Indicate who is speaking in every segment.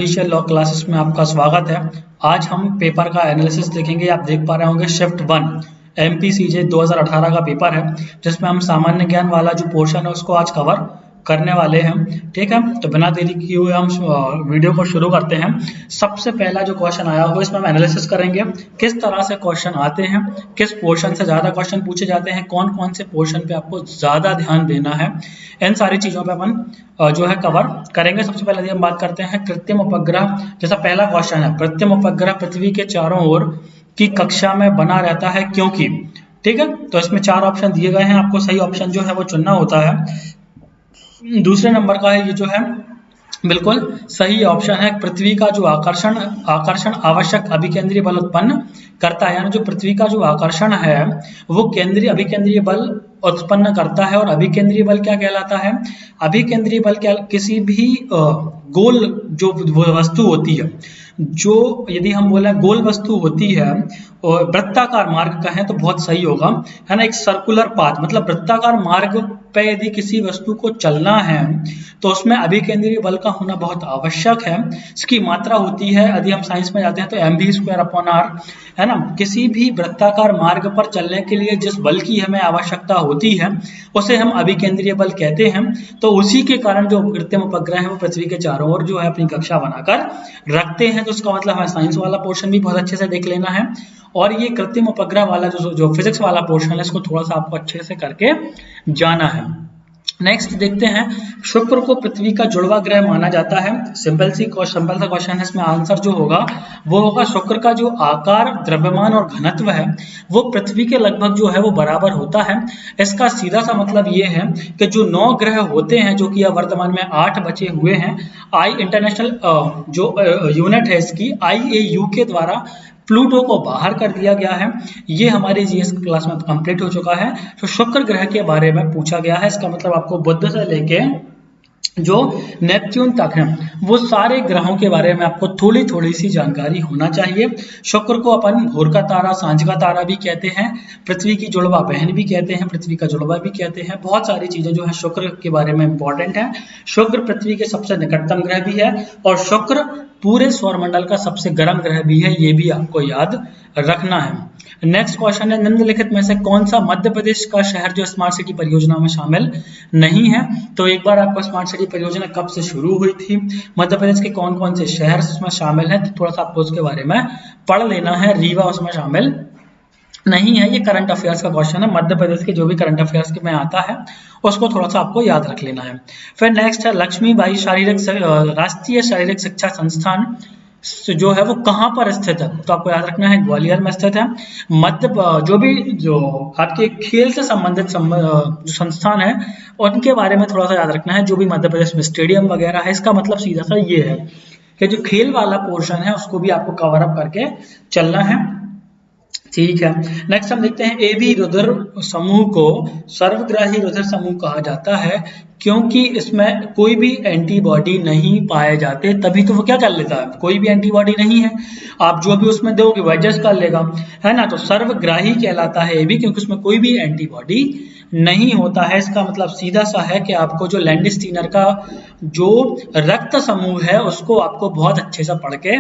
Speaker 1: Initial law classes में आपका स्वागत है। आज हम पेपर का एनालिसिस देखेंगे। आप देख पा रहे होंगे शिफ्ट 1 एमपीसीजे 2018 का पेपर है, जिसमें हम सामान्य ज्ञान वाला जो पोर्शन है उसको आज कवर करने वाले हैं। ठीक है, तो बिना देरी किए हुए हम वीडियो को शुरू करते हैं। सबसे पहला जो क्वेश्चन आया हुआ इसमें हम एनालिसिस करेंगे किस तरह से क्वेश्चन आते हैं, किस पोर्शन से ज्यादा क्वेश्चन पूछे जाते हैं, कौन कौन से पोर्शन पे आपको ज्यादा ध्यान देना है, इन सारी चीजों पे अपन जो है कवर करेंगे। सबसे पहले हम बात करते हैं कृत्रिम उपग्रह। जैसा पहला क्वेश्चन है, कृत्रिम उपग्रह पृथ्वी के चारों ओर की कक्षा में बना रहता है क्योंकि। ठीक है, तो इसमें 4 ऑप्शन दिए गए हैं, आपको सही ऑप्शन जो है वो चुनना होता है। दूसरे नंबर का है ये जो है बिल्कुल सही ऑप्शन है, पृथ्वी का जो आकर्षण आकर्षण आवश्यक अभिकेंद्रीय बल उत्पन्न करता है। यानी जो पृथ्वी का जो आकर्षण है वो केंद्रीय अभिकेंद्रीय बल उत्पन्न करता है। और अभिकेंद्रीय बल क्या कहलाता है? अभिकेंद्रीय बल क्या, किसी भी गोल जो वस्तु होती है, जो यदि हम बोले गोल वस्तु होती है और वृत्ताकार मार्ग का है तो बहुत सही होगा, है ना। एक सर्कुलर पाथ मतलब वृत्ताकार मार्ग पे यदि किसी वस्तु को चलना है तो उसमें अभिकेंद्रीय बल का होना बहुत आवश्यक है। इसकी मात्रा होती है, यदि हम साइंस में जाते हैं तो mv²/r, है ना। किसी भी वृत्ताकार मार्ग पर चलने के लिए जिस बल की हमें आवश्यकता होती है उसे हम अभिकेंद्रीय बल कहते हैं। तो उसी के कारण जो कृत्रिम उपग्रह है वो पृथ्वी के चारों ओर जो है अपनी कक्षा बनाकर रखते हैं। तो उसका मतलब हमें साइंस वाला पोर्शन भी बहुत अच्छे से देख लेना है, और ये कृत्रिम उपग्रह वाला जो फिजिक्स वाला पोर्शन है इसको थोड़ा सा आपको अच्छे से करके जाना है। नेक्स्ट देखते हैं, शुक्र को पृथ्वी का जुड़वा ग्रह माना जाता है। सिंपल सा क्वेश्चन है, इसमें आंसर जो होगा वो होगा शुक्र का जो आकार, द्रव्यमान और घनत्व है वो पृथ्वी के लगभग जो है वो बराबर होता है। इसका सीधा सा मतलब ये है कि जो 9 ग्रह होते हैं, जो कि अब वर्तमान में 8 बचे हुए हैं, इंटरनेशनल जो यूनिट है इसकी IAU के द्वारा प्लूटो को बाहर कर दिया गया है। ये हमारी जीएस क्लास में कंप्लीट हो चुका है। तो शुक्र ग्रह के बारे में पूछा गया है, इसका मतलब आपको बुध से लेके जो नेपच्यून तक है वो सारे ग्रहों के बारे में आपको थोड़ी थोड़ी सी जानकारी होना चाहिए। शुक्र को अपन भोर का तारा, सांझ का तारा भी कहते हैं, पृथ्वी की जुड़वा बहन भी कहते हैं, पृथ्वी का जुड़वा भी कहते हैं। बहुत सारी चीजें जो है शुक्र के बारे में इंपॉर्टेंट है। शुक्र पृथ्वी के सबसे निकटतम ग्रह भी है और शुक्र पूरे सौरमंडल का सबसे गर्म ग्रह भी है, ये भी आपको याद रखना है। नेक्स्ट क्वेश्चन है, निम्नलिखित में से कौन सा मध्य प्रदेश का शहर जो स्मार्ट सिटी परियोजना में शामिल नहीं है? तो एक बार आपको स्मार्ट सिटी परियोजना कब से शुरू हुई थी, मध्य प्रदेश के कौन कौन से शहर उसमें शामिल हैं, तो थोड़ा सा आपको उसके बारे में पढ़ लेना है। रीवा उसमें शामिल नहीं है। ये करंट अफेयर्स का क्वेश्चन है, मध्य प्रदेश के जो भी करंट अफेयर्स में आता है उसको थोड़ा सा आपको याद रख लेना है। फिर नेक्स्ट है, लक्ष्मीबाई राष्ट्रीय शारीरिक शिक्षा संस्थान जो है वो कहाँ पर स्थित है? तो आपको याद रखना है ग्वालियर में स्थित है। जो आपके खेल से संबंधित जो संस्थान है उनके बारे में थोड़ा सा याद रखना है। जो भी मध्य प्रदेश में स्टेडियम वगैरह है, इसका मतलब सीधा सा ये है कि जो खेल वाला पोर्शन है उसको भी आपको कवर अप करके चलना है। ठीक है, नेक्स्ट हम देखते हैं, AB रुधिर समूह को सर्वग्राही रुधिर समूह कहा जाता है क्योंकि इसमें कोई भी एंटीबॉडी नहीं पाए जाते, तभी तो वो क्या कर लेता है, कोई भी एंटीबॉडी नहीं है, आप जो भी उसमें दोगे वो एडजस्ट कर लेगा, है ना। तो सर्वग्राही कहलाता है AB क्योंकि उसमें कोई भी एंटीबॉडी नहीं होता है। इसका मतलब सीधा सा है कि आपको जो लैंडस्टीनर का जो रक्त समूह है उसको आपको बहुत अच्छे से पढ़ के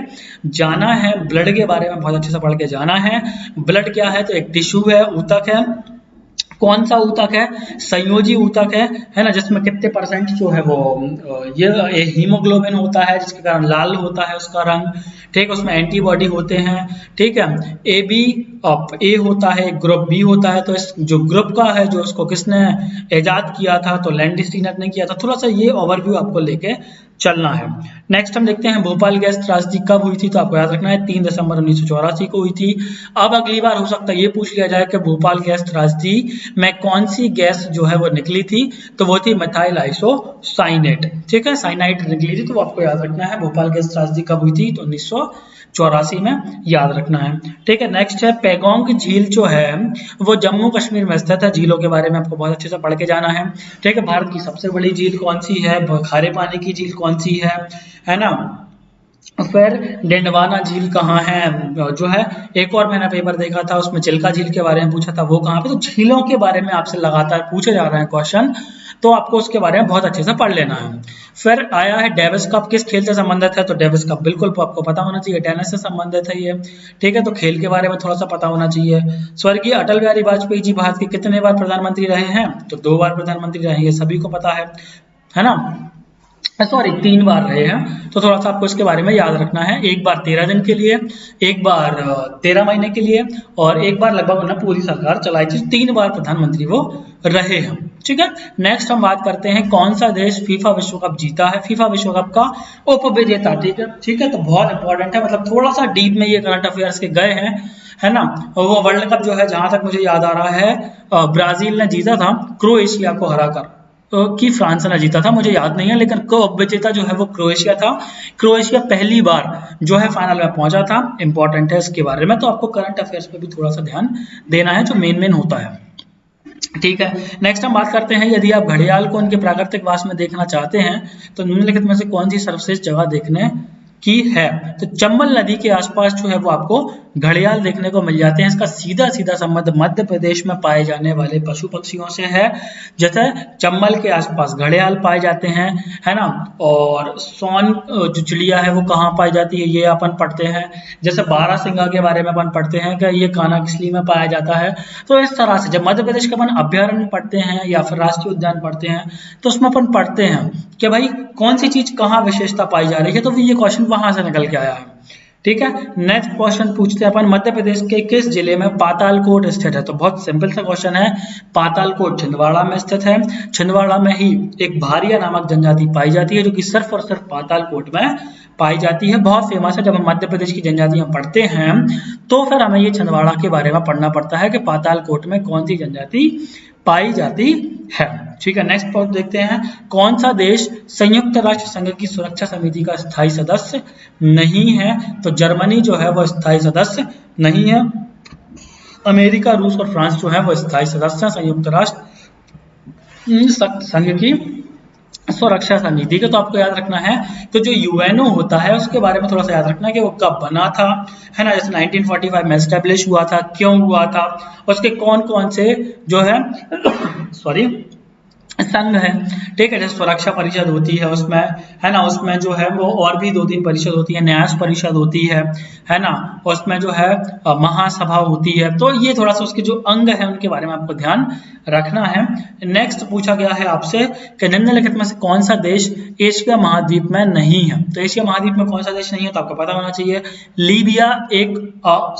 Speaker 1: जाना है। ब्लड के बारे में बहुत अच्छे से पढ़ के जाना है। ब्लड क्या है? तो एक टिश्यू है, ऊतक है। कौन सा ऊतक है? संयोजी ऊतक है ना, जिसमें कितने % जो है वो ये हीमोग्लोबिन होता है, जिसके कारण लाल होता है उसका रंग। ठीक, उसमें एंटीबॉडी होते हैं। ठीक है, ए होता है, ग्रुप बी होता है। तो इस जो ग्रुप का है जो उसको किसने इजाद किया था, तो लैंडस्टीनर ने किया था। थोड़ा सा ये ओवरव्यू आपको लेके चलना है। नेक्स्ट हम देखते हैं, भोपाल गैस त्रासदी कब हुई थी? तो आपको याद रखना है 3 दिसंबर 1984 को हुई थी। अब अगली बार हो सकता है ये पूछ लिया जाए कि भोपाल गैस त्रासदी में कौन सी गैस जो है वो निकली थी, तो वो थी मिथाइल आइसोसाइनेट। ठीक है, साइनाइड निकली थी, तो वो आपको याद रखना है। भोपाल गैस त्रासदी कब हुई थी? तो 1984 में याद रखना है। ठीक है, नेक्स्ट है, पैगोंग झील जो है वो जम्मू कश्मीर में स्थित है। झीलों के बारे में आपको बहुत अच्छे से पढ़ के जाना है। ठीक है, भारत की सबसे बड़ी झील कौन सी है? खारे पानी की झील कौन सी है ना। फिर डेंडवाना झील कहाँ है, जो है एक और मैंने पेपर देखा था उसमें चिल्का झील के बारे में पूछा था, वो कहाँ पे। तो झीलों के बारे में आपसे लगातार पूछे जा रहे हैं क्वेश्चन, तो आपको उसके बारे में बहुत अच्छे से पढ़ लेना है। फिर आया है डेविस कप किस खेल से संबंधित है, तो डेविस कप बिल्कुल आपको पता होना चाहिए, टेनिस से संबंधित है ये, ठीक है। तो खेल के बारे में थोड़ा सा पता होना चाहिए। स्वर्गीय अटल बिहारी वाजपेयी जी भारत के कितने बार प्रधानमंत्री रहे हैं, तो 2 बार प्रधानमंत्री रहे, ये सभी को पता है ना। सॉरी 3 बार रहे हैं, तो थोड़ा सा आपको इसके बारे में याद रखना है। एक बार 13 दिन के लिए, एक बार 13 महीने के लिए, और एक बार लगभग उन्होंने पूरी सरकार चलाई थी। 3 बार प्रधानमंत्री वो रहे हैं, ठीक है। नेक्स्ट हम बात करते हैं कौन सा देश फीफा विश्व कप जीता है, फीफा विश्व कप का उपविजेता, ठीक है। तो बहुत इंपॉर्टेंट है, मतलब थोड़ा सा डीप में ये करंट अफेयर्स के गए हैं, है ना। वो वर्ल्ड कप जो है जहां तक मुझे याद आ रहा है ब्राजील ने जीता था क्रोएशिया को हराकर, कि फ्रांस ने जीता था, मुझे याद नहीं है, लेकिन विजेता जो है वो क्रोएशिया था। क्रोएशिया पहली बार जो है फाइनल में पहुंचा था, इंपॉर्टेंट है इसके बारे में। तो आपको करंट अफेयर्स पे भी थोड़ा सा ध्यान देना है, जो मेन होता है, ठीक है। नेक्स्ट हम बात करते हैं, यदि आप घड़ियाल को उनके प्राकृतिक वास में देखना चाहते हैं तो निम्नलिखित में से कौन सी सर्वश्रेष्ठ जगह देखने की है, तो चंबल नदी के आसपास जो है वो आपको घड़ियाल देखने को मिल जाते हैं। इसका सीधा सीधा संबंध मध्य प्रदेश में पाए जाने वाले पशु पक्षियों से है, जैसे चंबल के आसपास घड़ियाल पाए जाते हैं, है ना। और सोन जो चिड़िया है वो कहाँ पाई जाती है, ये अपन पढ़ते हैं। जैसे बारहसिंगा के बारे में अपन पढ़ते हैं कि ये कानाकिसली में पाया जाता है। तो इस तरह से जब मध्य प्रदेश के अपन अभ्यारण्य पढ़ते हैं या फिर राष्ट्रीय उद्यान पढ़ते हैं, तो उसमें अपन पढ़ते हैं कि भाई कौन सी चीज कहाँ विशेषता पाई जा रही है, तो ये क्वेश्चन वहां से निकल के आया है, ठीक है। नेक्स्ट क्वेश्चन पूछते हैं अपन, मध्य प्रदेश के किस जिले में पातालकोट स्थित है, तो बहुत सिंपल सा क्वेश्चन है। पातालकोट छिंदवाड़ा में स्थित है। छिंदवाड़ा में ही एक भारिया नामक जनजाति पाई जाती है, जो कि सिर्फ और सिर्फ पातालकोट में पाई जाती है, बहुत फेमस है। जब हम मध्य प्रदेश की जनजातियां पढ़ते हैं तो फिर हमें ये छिंदवाड़ा के बारे में पढ़ना पड़ता है कि पातालकोट में कौन सी जनजाति पाई जाती है, ठीक है। नेक्स्ट पॉइंट देखते हैं, कौन सा देश संयुक्त राष्ट्र संघ की सुरक्षा समिति का स्थायी सदस्य नहीं है, तो जर्मनी जो है वो स्थायी सदस्य नहीं है। अमेरिका, रूस और फ्रांस जो है वो स्थायी सदस्य हैं संयुक्त राष्ट्र संघ की सुरक्षा समिति के। तो आपको याद रखना है, तो जो यूएनओ होता है उसके बारे में थोड़ा सा याद रखना है कि वो कब बना था, है ना। जैसे 1945 में एस्टेब्लिश हुआ था, क्यों हुआ था, उसके कौन कौन से जो है सॉरी संघ है, ठीक है। जैसे सुरक्षा परिषद होती है उसमें, है ना, उसमें जो है वो और भी 2-3 परिषद होती है, न्यास परिषद होती है ना, उसमें जो है महासभा होती है। तो ये थोड़ा सा उसके जो अंग है उनके बारे में आपको ध्यान रखना है। नेक्स्ट पूछा गया है आपसे कि निम्नलिखित में से कौन सा देश एशिया महाद्वीप में नहीं है, तो एशिया महाद्वीप में कौन सा देश नहीं है, तो आपको पता होना चाहिए। लीबिया एक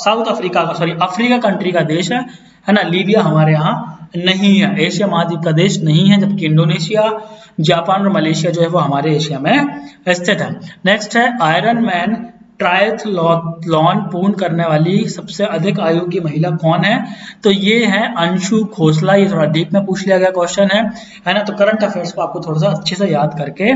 Speaker 1: साउथ अफ्रीका का अफ्रीका कंट्री का देश है ना। लीबिया हमारे यहाँ नहीं है, एशिया महाद्वीप का देश नहीं है, जबकि इंडोनेशिया, जापान और मलेशिया जो है वो हमारे एशिया में स्थित है। नेक्स्ट है, आयरन मैन ट्रायथलॉन पूर्ण करने वाली सबसे अधिक आयु की महिला कौन है, तो ये है अंशु खोसला। ये थोड़ा डीप में पूछ लिया गया क्वेश्चन है ना। तो करंट अफेयर्स को आपको थोड़ा सा अच्छे से याद करके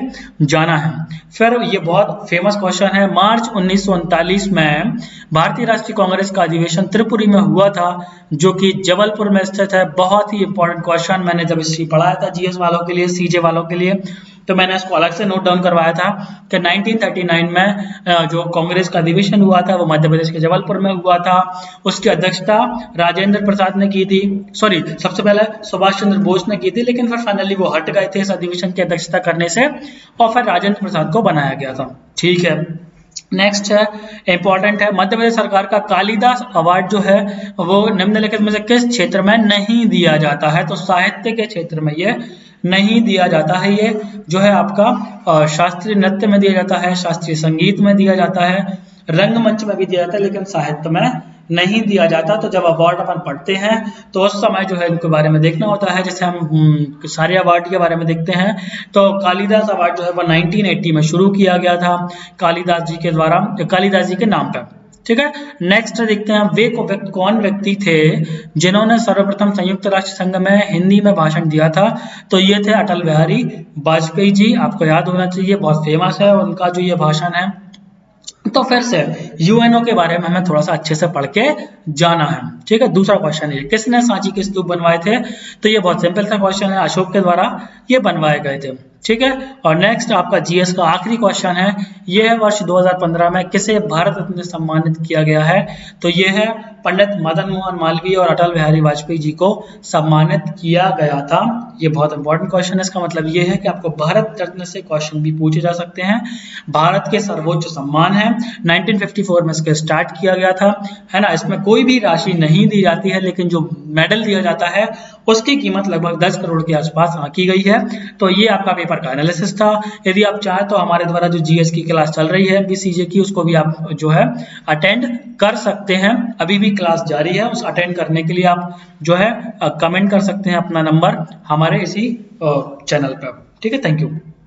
Speaker 1: जाना है। फिर ये बहुत फेमस क्वेश्चन है, मार्च 1939 में भारतीय राष्ट्रीय कांग्रेस का अधिवेशन त्रिपुरी में हुआ था, जो कि जबलपुर में स्थित है। बहुत ही इंपॉर्टेंट क्वेश्चन, मैंने जब हिस्ट्री पढ़ाया था जीएस वालों के लिए, सीजे वालों के लिए, तो मैंने इसको अलग से नोट डाउन करवाया था कि 1939 में जो कांग्रेस का अधिवेशन हुआ था वो मध्य प्रदेश के जबलपुर में हुआ था। उसकी अध्यक्षता राजेंद्र प्रसाद ने की थी, सबसे पहले सुभाष चंद्र बोस ने की थी, लेकिन फिर फाइनली वो हट गए थे इस अधिवेशन की अध्यक्षता करने से, और फिर राजेंद्र प्रसाद को बनाया गया था, ठीक है। नेक्स्ट है, इंपॉर्टेंट है, मध्य प्रदेश सरकार का कालिदास अवार्ड जो है वो निम्नलिखित में से किस क्षेत्र में नहीं दिया जाता है, तो साहित्य के क्षेत्र में ये नहीं दिया जाता है। ये जो है आपका शास्त्रीय नृत्य में दिया जाता है, शास्त्रीय संगीत में दिया जाता है, रंगमंच में भी दिया जाता है, लेकिन साहित्य में नहीं दिया जाता। तो जब अवार्ड अपन पढ़ते हैं तो उस समय जो है इनके बारे में देखना होता है। जैसे हम सारे अवार्ड के बारे में देखते हैं, तो कालिदास अवार्ड जो है वो 1980 में शुरू किया गया था कालिदास जी के द्वारा, कालिदास जी के नाम पर, ठीक है। नेक्स्ट देखते हैं, वे कौन व्यक्ति थे जिन्होंने सर्वप्रथम संयुक्त राष्ट्र संघ में हिंदी में भाषण दिया था, तो ये थे अटल बिहारी वाजपेयी जी। आपको याद होना चाहिए, बहुत फेमस है उनका जो ये भाषण है। तो फिर से यूएनओ के बारे में हमें थोड़ा सा अच्छे से पढ़ के जाना है, ठीक है। दूसरा क्वेश्चन है, किसने सांची के स्तूप बनवाए थे, तो ये बहुत सिंपल सा क्वेश्चन है, अशोक के द्वारा ये बनवाए गए थे, ठीक है। और नेक्स्ट आपका जीएस का आखिरी क्वेश्चन है, ये है वर्ष 2015 में किसे भारत रत्न से सम्मानित किया गया है? तो ये है पंडित मदन मोहन मालवीय और अटल बिहारी वाजपेयी जी को सम्मानित किया गया था। ये बहुत इंपॉर्टेंट क्वेश्चन है, इसका मतलब ये है कि आपको भारत रत्न से क्वेश्चन भी पूछे जा सकते हैं। भारत के सर्वोच्च सम्मान है, 1954 में इसके स्टार्ट किया गया था, है ना। इसमें कोई भी राशि नहीं दी जाती है, लेकिन जो मेडल दिया जाता है उसकी कीमत लगभग 10 करोड़ के आसपास आंकी गई है। तो ये आपका पेपर का एनालिसिस था। यदि आप चाहें तो हमारे द्वारा जो जीएस की क्लास चल रही है बीसीजे की, उसको भी आप जो है अटेंड कर सकते हैं। अभी भी क्लास जारी है, उस अटेंड करने के लिए आप जो है कमेंट कर सकते हैं अपना नंबर हमारे इसी चैनल पर। ठीक है, थैंक यू।